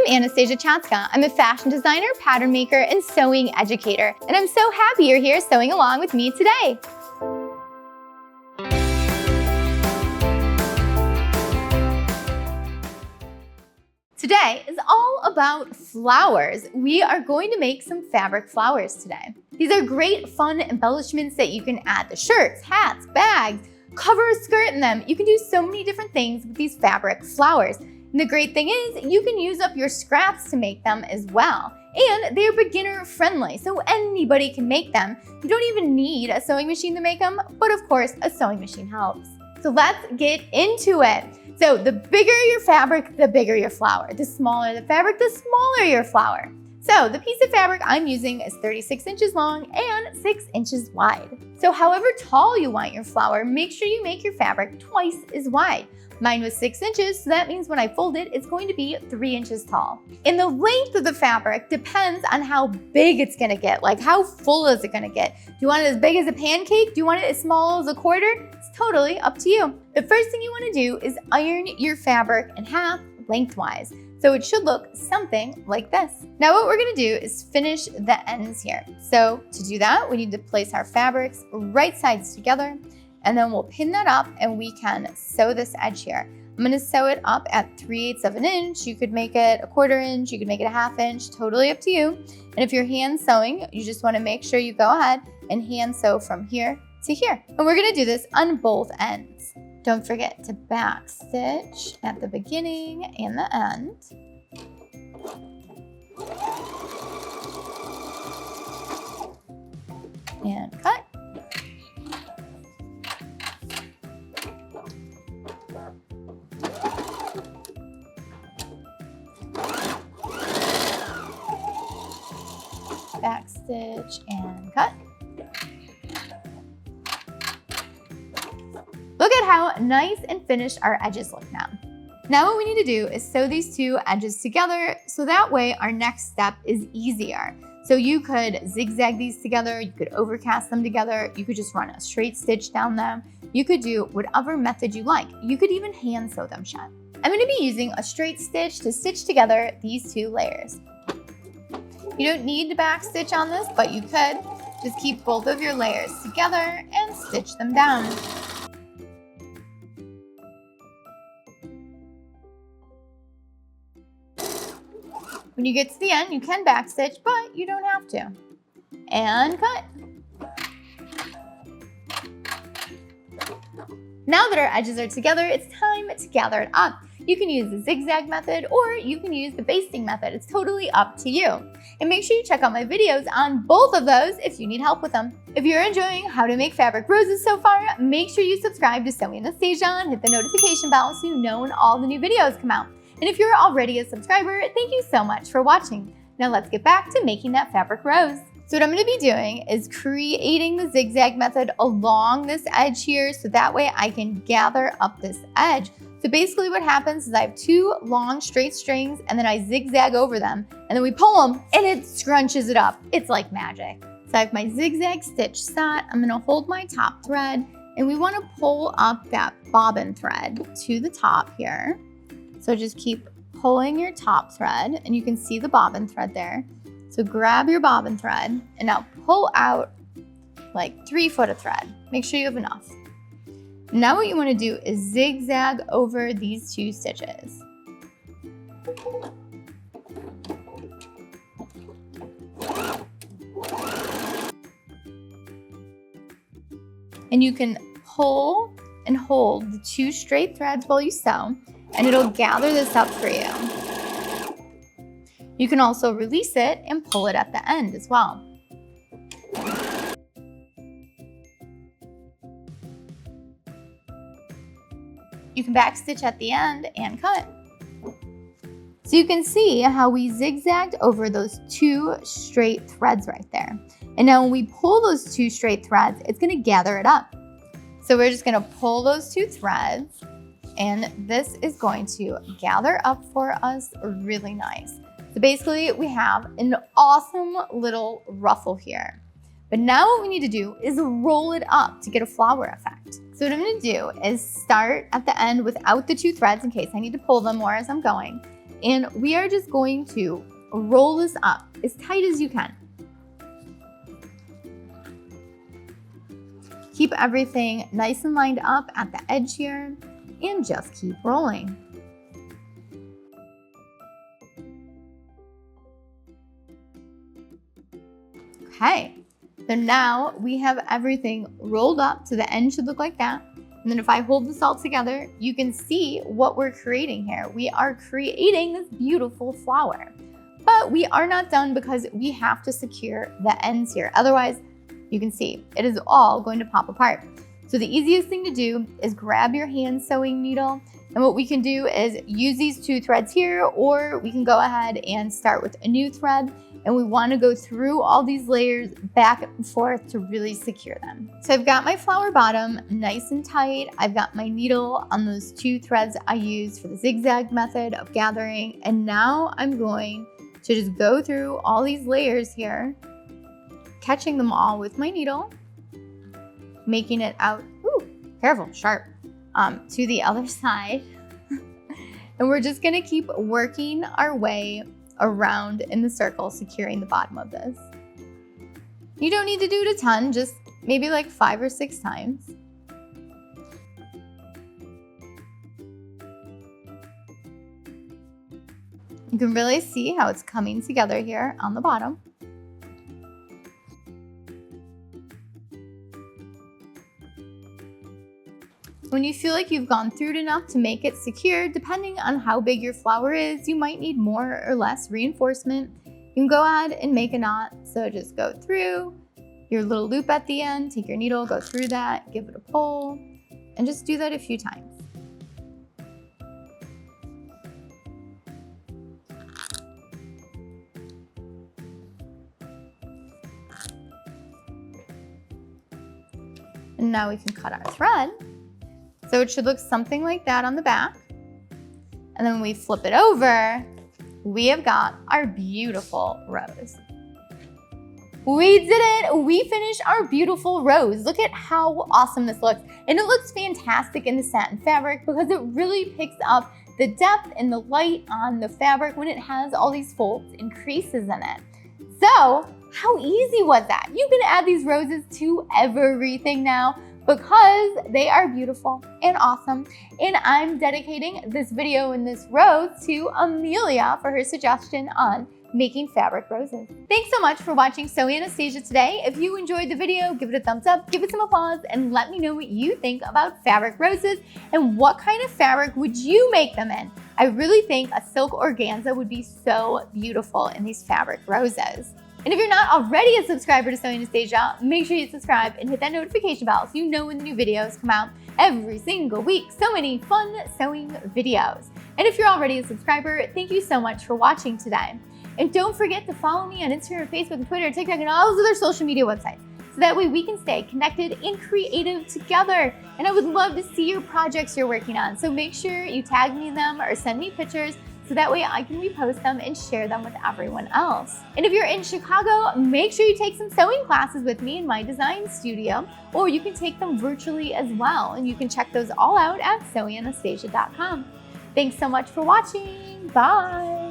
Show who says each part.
Speaker 1: Anastasia Chatzka. I'm a fashion designer, pattern maker, and sewing educator, and I'm so happy you're here sewing along with me today. Today is all about flowers. We are going to make some fabric flowers today. These are great fun embellishments that you can add to shirts, hats, bags, cover a skirt in them. You can do so many different things with these fabric flowers. And the great thing is you can use up your scraps to make them as well. And they're beginner friendly, so anybody can make them. You don't even need a sewing machine to make them, but of course a sewing machine helps. So let's get into it. So the bigger your fabric, the bigger your flower. The smaller the fabric, the smaller your flower. So the piece of fabric I'm using is 36 inches long and 6 inches wide. So however tall you want your flower, make sure you make your fabric twice as wide. Mine was 6 inches, so that means when I fold it, it's going to be 3 inches tall. And the length of the fabric depends on how big it's gonna get, like how full is it gonna get? Do you want it as big as a pancake? Do you want it as small as a quarter? It's totally up to you. The first thing you wanna do is iron your fabric in half lengthwise. So it should look something like this. Now what we're gonna do is finish the ends here. So to do that, we need to place our fabrics right sides together, and then we'll pin that up and we can sew this edge here. I'm gonna sew it up at 3/8 of an inch. You could make it a 1/4 inch, you could make it a 1/2 inch, totally up to you. And if you're hand sewing, you just wanna make sure you go ahead and hand sew from here to here. And we're gonna do this on both ends. Don't forget to back stitch at the beginning and the end. And cut. Back stitch and cut. Look at how nice and finished our edges look now. Now what we need to do is sew these two edges together so that way our next step is easier. So you could zigzag these together, you could overcast them together, you could just run a straight stitch down them. You could do whatever method you like. You could even hand sew them shut. I'm gonna be using a straight stitch to stitch together these two layers. You don't need to back stitch on this, but you could. Just keep both of your layers together and stitch them down. When you get to the end, you can back stitch, but you don't have to. And cut. Now that our edges are together, it's time to gather it up. You can use the zigzag method or you can use the basting method. It's totally up to you. And make sure you check out my videos on both of those if you need help with them. If you're enjoying how to make fabric roses so far, make sure you subscribe to Sewing Anastasia and hit the notification bell so you know when all the new videos come out. And if you're already a subscriber, thank you so much for watching. Now let's get back to making that fabric rose. So what I'm gonna be doing is creating the zigzag method along this edge here so that way I can gather up this edge. So basically what happens is I have two long straight strings and then I zigzag over them and then we pull them and it scrunches it up. It's like magic. So I have my zigzag stitch set. I'm gonna hold my top thread and we wanna pull up that bobbin thread to the top here. So just keep pulling your top thread and you can see the bobbin thread there. So grab your bobbin thread and now pull out like 3 foot of thread. Make sure you have enough. Now what you want to do is zigzag over these 2 stitches. And you can pull and hold the 2 straight threads while you sew, and it'll gather this up for you. You can also release it and pull it at the end as well. You can back stitch at the end and cut. So you can see how we zigzagged over those 2 straight threads right there. And now when we pull those 2 straight threads, it's gonna gather it up. So we're just gonna pull those 2 threads and this is going to gather up for us really nice. So basically we have an awesome little ruffle here. But now what we need to do is roll it up to get a flower effect. So what I'm gonna do is start at the end without the 2 threads in case I need to pull them more as I'm going. And we are just going to roll this up as tight as you can. Keep everything nice and lined up at the edge here and just keep rolling. Okay, so now we have everything rolled up, so the end should look like that. And then if I hold this all together, you can see what we're creating here. We are creating this beautiful flower. But we are not done because we have to secure the ends here. Otherwise, you can see it is all going to pop apart. So the easiest thing to do is grab your hand sewing needle. And what we can do is use these 2 threads here, or we can go ahead and start with a new thread. And we want to go through all these layers back and forth to really secure them. So I've got my flower bottom nice and tight. I've got my needle on those 2 threads I used for the zigzag method of gathering. And now I'm going to just go through all these layers here, catching them all with my needle, making it out, ooh, careful, sharp, to the other side. And we're just gonna keep working our way around in the circle, securing the bottom of this. You don't need to do it a ton, just maybe like 5 or 6 times. You can really see how it's coming together here on the bottom. When you feel like you've gone through it enough to make it secure, depending on how big your flower is, you might need more or less reinforcement. You can go ahead and make a knot. So just go through your little loop at the end, take your needle, go through that, give it a pull, and just do that a few times. And now we can cut our thread. So it should look something like that on the back. And then when we flip it over, we have got our beautiful rose. We did it! We finished our beautiful rose. Look at how awesome this looks. And it looks fantastic in the satin fabric because it really picks up the depth and the light on the fabric when it has all these folds and creases in it. So how easy was that? You can add these roses to everything now, because they are beautiful and awesome. And I'm dedicating this video and this rose to Amelia for her suggestion on making fabric roses. Thanks so much for watching Sew Anastasia today. If you enjoyed the video, give it a thumbs up, give it some applause, and let me know what you think about fabric roses and what kind of fabric would you make them in. I really think a silk organza would be so beautiful in these fabric roses. And if you're not already a subscriber to Sew Anastasia, make sure you subscribe and hit that notification bell so you know when the new videos come out every single week. So many fun sewing videos. And if you're already a subscriber, thank you so much for watching today. And don't forget to follow me on Instagram, Facebook, Twitter, TikTok, and all those other social media websites. So that way we can stay connected and creative together. And I would love to see your projects you're working on. So make sure you tag me in them or send me pictures so that way I can repost them and share them with everyone else. And if you're in Chicago, make sure you take some sewing classes with me in my design studio, or you can take them virtually as well. And you can check those all out at sewanastasia.com. Thanks so much for watching. Bye.